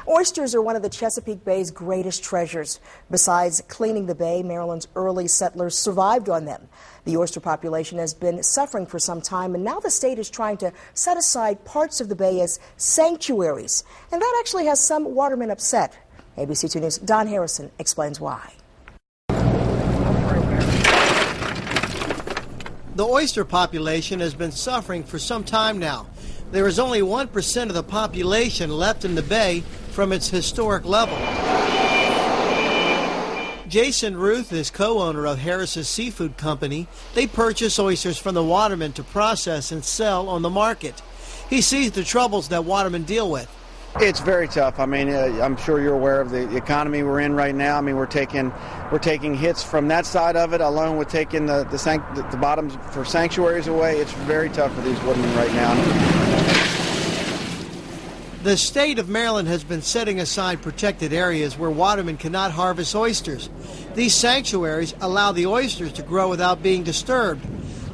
Oysters are one of the Chesapeake Bay's greatest treasures. Besides cleaning the bay, Maryland's early settlers survived on them. The oyster population has been suffering for some time, and now the state is trying to set aside parts of the bay as sanctuaries. And that actually has some watermen upset. ABC 2 News' Don Harrison explains why. The oyster population has been suffering for some time now. There is only 1% of the population left in the bay from its historic level. Jason Ruth is co-owner of Harris's Seafood Company. They purchase oysters from the watermen to process and sell on the market. He sees the troubles that watermen deal with. It's very tough. I mean, I'm sure you're aware of the economy we're in right now. I mean, we're taking hits from that side of it, along with taking the bottoms for sanctuaries away. It's very tough for these woodmen right now. The state of Maryland has been setting aside protected areas where watermen cannot harvest oysters. These sanctuaries allow the oysters to grow without being disturbed.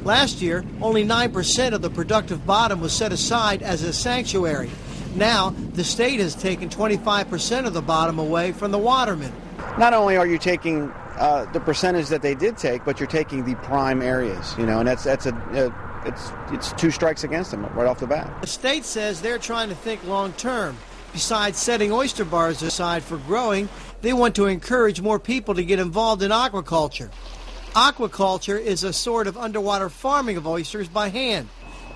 Last year, only 9% of the productive bottom was set aside as a sanctuary. Now, the state has taken 25% of the bottom away from the watermen. Not only are you taking the percentage that they did take, but you're taking the prime areas, and it's two strikes against them right off the bat. The state says they're trying to think long term. Besides setting oyster bars aside for growing, they want to encourage more people to get involved in aquaculture. Aquaculture is a sort of underwater farming of oysters by hand.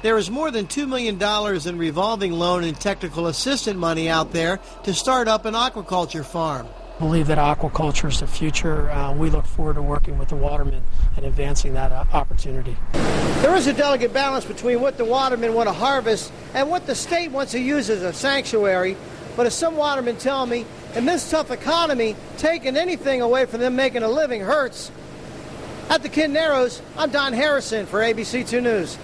There is more than $2 million in revolving loan and technical assistance money out there to start up an aquaculture farm. I believe that aquaculture is the future. We look forward to working with the watermen and advancing that opportunity. There is a delicate balance between what the watermen want to harvest and what the state wants to use as a sanctuary. But as some watermen tell me, in this tough economy, taking anything away from them making a living hurts. At the Kid Narrows, I'm Don Harrison for ABC 2 News.